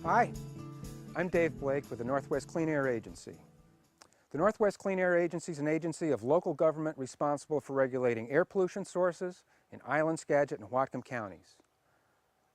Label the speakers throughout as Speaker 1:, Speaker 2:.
Speaker 1: Hi, I'm Dave Blake with the Northwest Clean Air Agency. The Northwest Clean Air Agency is an agency of local government responsible for regulating air pollution sources in Island, Skagit, and Whatcom counties.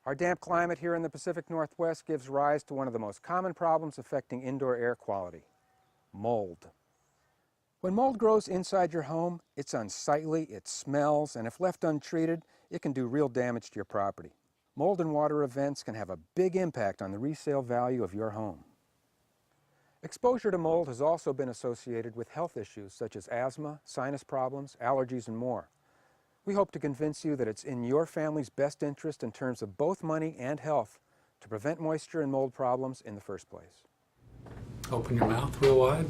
Speaker 1: Our damp climate here in the Pacific Northwest gives rise to one of the most common problems affecting indoor air quality: mold. When mold grows inside your home, it's unsightly, it smells, and if left untreated, it can do real damage to your property. Mold and water events can have a big impact on the resale value of your home. Exposure to mold has also been associated with health issues such as asthma, sinus problems, allergies, and more. We hope to convince you that it's in your family's best interest in terms of both money and health to prevent moisture and mold problems in the first place.
Speaker 2: Open your mouth real wide.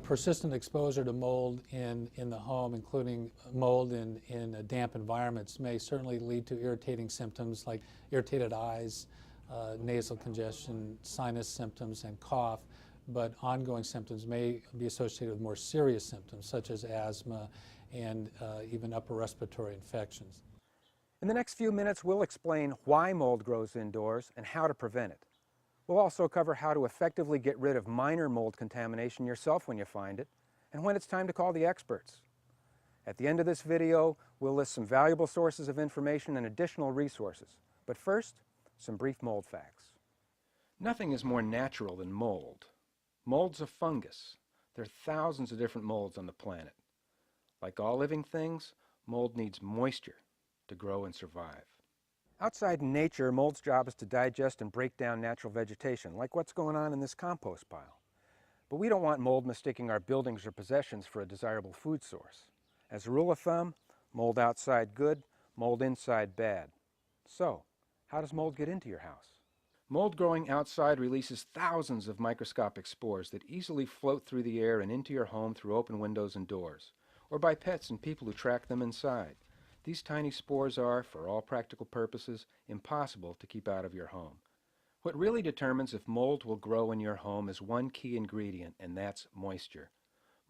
Speaker 3: Persistent exposure to mold in the home, including mold in damp environments, may certainly lead to irritating symptoms like irritated eyes, nasal congestion, sinus symptoms, and cough. But ongoing symptoms may be associated with more serious symptoms such as asthma and even upper respiratory infections.
Speaker 1: In the next few minutes, we'll explain why mold grows indoors and how to prevent it. We'll also cover how to effectively get rid of minor mold contamination yourself when you find it, and when it's time to call the experts. At the end of this video, we'll list some valuable sources of information and additional resources. But first, some brief mold facts. Nothing is more natural than mold. Mold's a fungus. There are thousands of different molds on the planet. Like all living things, mold needs moisture to grow and survive. Outside in nature, mold's job is to digest and break down natural vegetation, like what's going on in this compost pile. But we don't want mold mistaking our buildings or possessions for a desirable food source. As a rule of thumb, mold outside good, mold inside bad. So, how does mold get into your house? Mold growing outside releases thousands of microscopic spores that easily float through the air and into your home through open windows and doors, or by pets and people who track them inside. These tiny spores are, for all practical purposes, impossible to keep out of your home. What really determines if mold will grow in your home is one key ingredient, and that's moisture.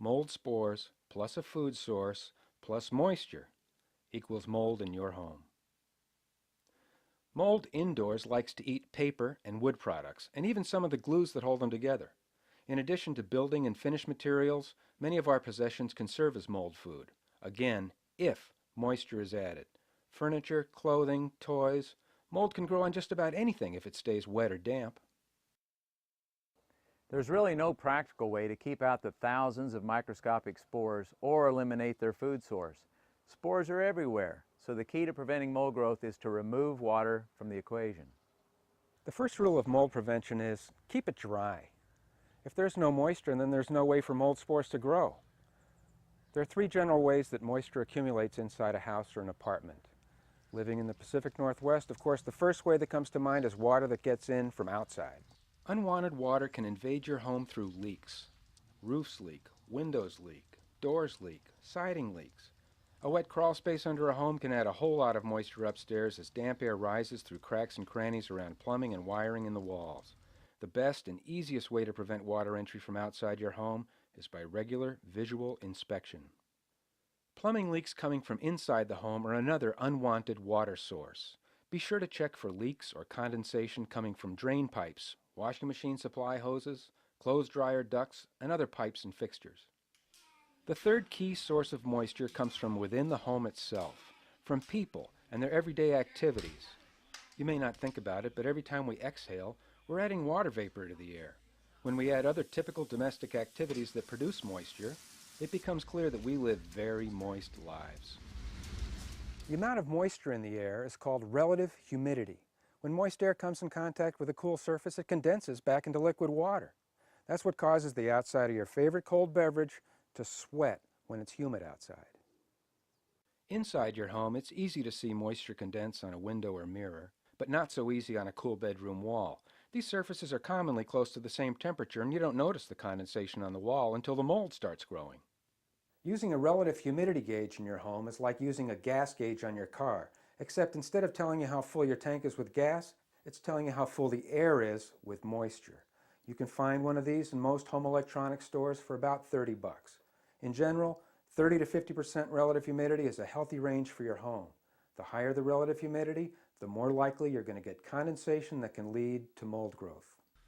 Speaker 1: Mold spores plus a food source plus moisture equals mold in your home. Mold indoors likes to eat paper and wood products, and even some of the glues that hold them together. In addition to building and finish materials, many of our possessions can serve as mold food. Again, if moisture is added. Furniture, clothing, toys. Mold can grow on just about anything if it stays wet or damp.
Speaker 4: There's really no practical way to keep out the thousands of microscopic spores or eliminate their food source. Spores are everywhere, so the key to preventing mold growth is to remove water from the equation.
Speaker 1: The first rule of mold prevention is keep it dry. If there's no moisture, then there's no way for mold spores to grow. There are three general ways that moisture accumulates inside a house or an apartment. Living in the Pacific Northwest, of course, the first way that comes to mind is water that gets in from outside. Unwanted water can invade your home through leaks. Roofs leak, windows leak, doors leak, siding leaks. A wet crawl space under a home can add a whole lot of moisture upstairs as damp air rises through cracks and crannies around plumbing and wiring in the walls. The best and easiest way to prevent water entry from outside your home is by regular visual inspection. Plumbing leaks coming from inside the home are another unwanted water source. Be sure to check for leaks or condensation coming from drain pipes, washing machine supply hoses, clothes dryer ducts, and other pipes and fixtures. The third key source of moisture comes from within the home itself, from people and their everyday activities. You may not think about it, but every time we exhale, we're adding water vapor to the air. When we add other typical domestic activities that produce moisture, it becomes clear that we live very moist lives. The amount of moisture in the air is called relative humidity. When moist air comes in contact with a cool surface, it condenses back into liquid water. That's what causes the outside of your favorite cold beverage to sweat when it's humid outside. Inside your home, it's easy to see moisture condense on a window or mirror, but not so easy on a cool bedroom wall. These surfaces are commonly close to the same temperature, and you don't notice the condensation on the wall until the mold starts growing. Using a relative humidity gauge in your home is like using a gas gauge on your car, except instead of telling you how full your tank is with gas, it's telling you how full the air is with moisture. You can find one of these in most home electronics stores for about $30. In general, 30 to 50% relative humidity is a healthy range for your home. The higher the relative humidity, the more likely you're going to get condensation that can lead to mold growth.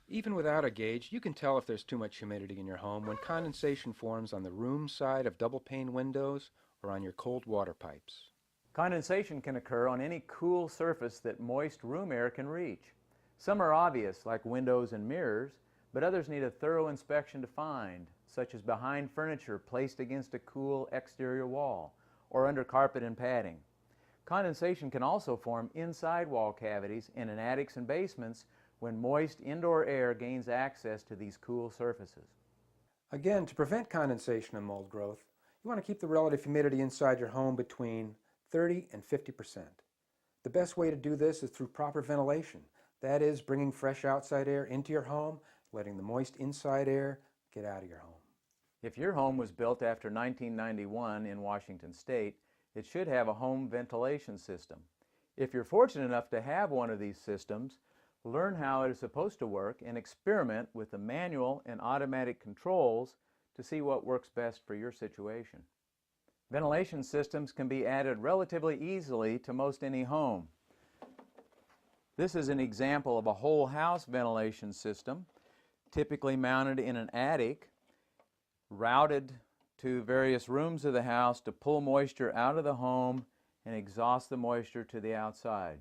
Speaker 1: Even without a gauge, you can tell if there's too much humidity in your home when condensation forms on the room side of double-pane windows or on your cold water pipes.
Speaker 4: Condensation can occur on any cool surface that moist room air can reach. Some are obvious, like windows and mirrors, but others need a thorough inspection to find, such as behind furniture placed against a cool exterior wall or under carpet and padding. Condensation can also form inside wall cavities and in attics and basements when moist indoor air gains access to these cool surfaces.
Speaker 1: Again, to prevent condensation and mold growth, you want to keep the relative humidity inside your home between 30 and 50%. The best way to do this is through proper ventilation. That is, bringing fresh outside air into your home, letting the moist inside air get out of your home.
Speaker 4: If your home was built after 1991 in Washington State, it should have a home ventilation system. If you're fortunate enough to have one of these systems, learn how it is supposed to work and experiment with the manual and automatic controls to see what works best for your situation. Ventilation systems can be added relatively easily to most any home. This is an example of a whole house ventilation system, typically mounted in an attic, routed to various rooms of the house to pull moisture out of the home and exhaust the moisture to the outside.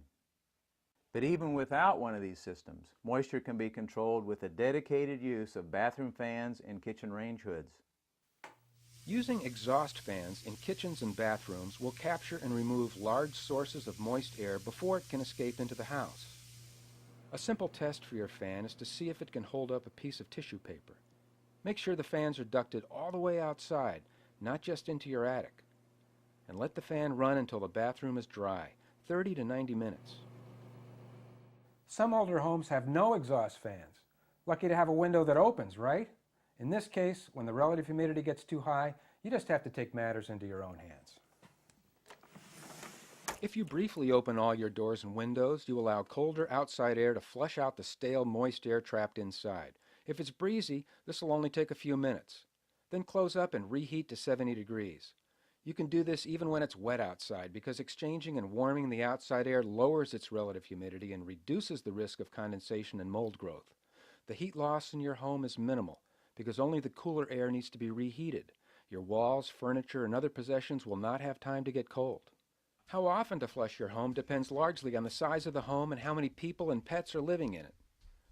Speaker 4: But even without one of these systems, moisture can be controlled with a dedicated use of bathroom fans and kitchen range hoods.
Speaker 1: Using exhaust fans in kitchens and bathrooms will capture and remove large sources of moist air before it can escape into the house. A simple test for your fan is to see if it can hold up a piece of tissue paper. Make sure the fans are ducted all the way outside, not just into your attic. And let the fan run until the bathroom is dry, 30 to 90 minutes. Some older homes have no exhaust fans. Lucky to have a window that opens, right? In this case, when the relative humidity gets too high, you just have to take matters into your own hands. If you briefly open all your doors and windows, you allow colder outside air to flush out the stale, moist air trapped inside. If it's breezy, this will only take a few minutes. Then close up and reheat to 70 degrees. You can do this even when it's wet outside because exchanging and warming the outside air lowers its relative humidity and reduces the risk of condensation and mold growth. The heat loss in your home is minimal because only the cooler air needs to be reheated. Your walls, furniture, and other possessions will not have time to get cold. How often to flush your home depends largely on the size of the home and how many people and pets are living in it.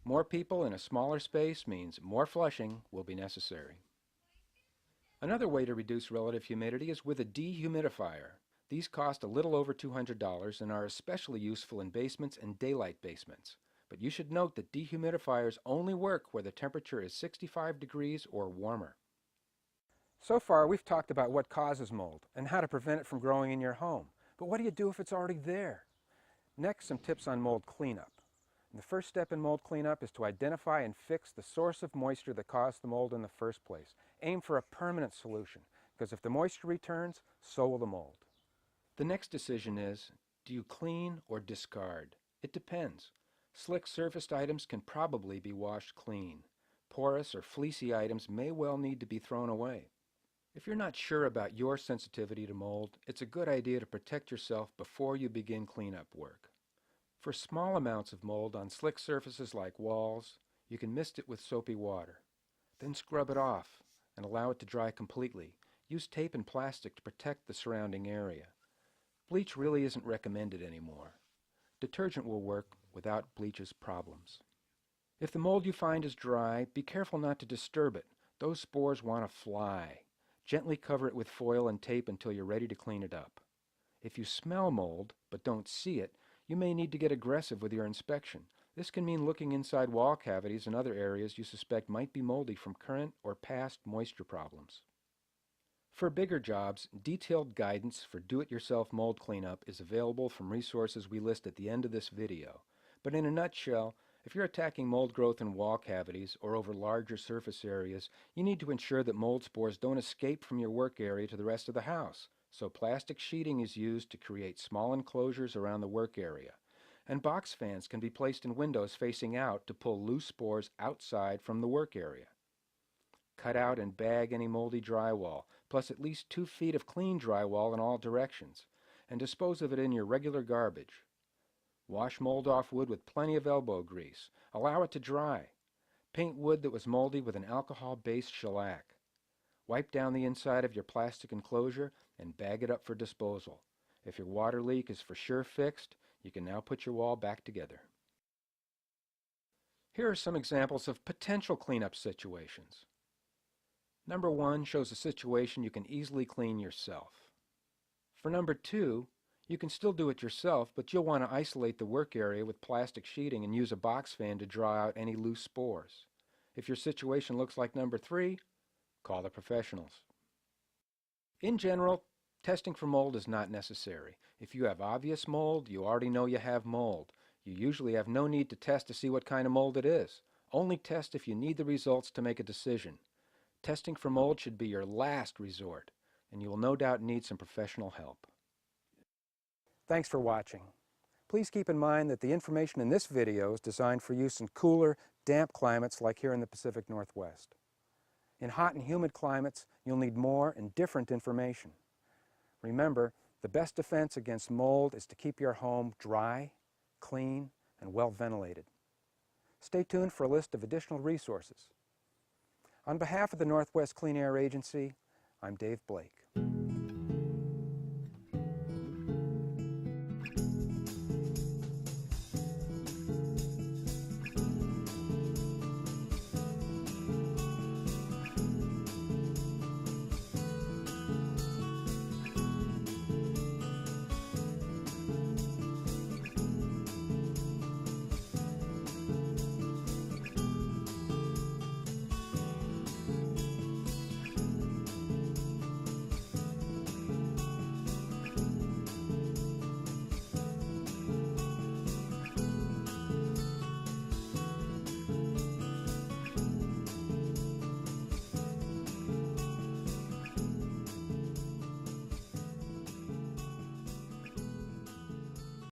Speaker 1: More people in a smaller space means more flushing will be necessary. Another way to reduce relative humidity is with a dehumidifier. These cost a little over $200 and are especially useful in basements and daylight basements. But you should note that dehumidifiers only work where the temperature is 65 degrees or warmer. So far, we've talked about what causes mold and how to prevent it from growing in your home. But what do you do if it's already there? Next, some tips on mold cleanup. The first step in mold cleanup is to identify and fix the source of moisture that caused the mold in the first place. Aim for a permanent solution, because if the moisture returns, so will the mold. The next decision is, do you clean or discard? It depends. Slick surfaced items can probably be washed clean. Porous or fleecy items may well need to be thrown away. If you're not sure about your sensitivity to mold, it's a good idea to protect yourself before you begin cleanup work. For small amounts of mold on slick surfaces like walls, you can mist it with soapy water. Then scrub it off and allow it to dry completely. Use tape and plastic to protect the surrounding area. Bleach really isn't recommended anymore. Detergent will work without bleach's problems. If the mold you find is dry, be careful not to disturb it. Those spores want to fly. Gently cover it with foil and tape until you're ready to clean it up. If you smell mold but don't see it, you may need to get aggressive with your inspection. This can mean looking inside wall cavities and other areas you suspect might be moldy from current or past moisture problems. For bigger jobs, detailed guidance for do-it-yourself mold cleanup is available from resources we list at the end of this video. But in a nutshell, if you're attacking mold growth in wall cavities or over larger surface areas, you need to ensure that mold spores don't escape from your work area to the rest of the house. So plastic sheeting is used to create small enclosures around the work area. And box fans can be placed in windows facing out to pull loose spores outside from the work area. Cut out and bag any moldy drywall, plus at least 2 feet of clean drywall in all directions, and dispose of it in your regular garbage. Wash mold off wood with plenty of elbow grease. Allow it to dry. Paint wood that was moldy with an alcohol-based shellac. Wipe down the inside of your plastic enclosure and bag it up for disposal. If your water leak is for sure fixed, you can now put your wall back together. Here are some examples of potential cleanup situations. Number 1 shows a situation you can easily clean yourself. For number 2, you can still do it yourself, but you'll want to isolate the work area with plastic sheeting and use a box fan to draw out any loose spores. If your situation looks like number 3, call the professionals. In general, testing for mold is not necessary. If you have obvious mold, you already know you have mold. You usually have no need to test to see what kind of mold it is. Only test if you need the results to make a decision. Testing for mold should be your last resort, and you will no doubt need some professional help. Thanks for watching. Please keep in mind that the information in this video is designed for use in cooler, damp climates like here in the Pacific Northwest. In hot and humid climates, you'll need more and different information. Remember, the best defense against mold is to keep your home dry, clean, and well ventilated. Stay tuned for a list of additional resources. On behalf of the Northwest Clean Air Agency, I'm Dave Blake.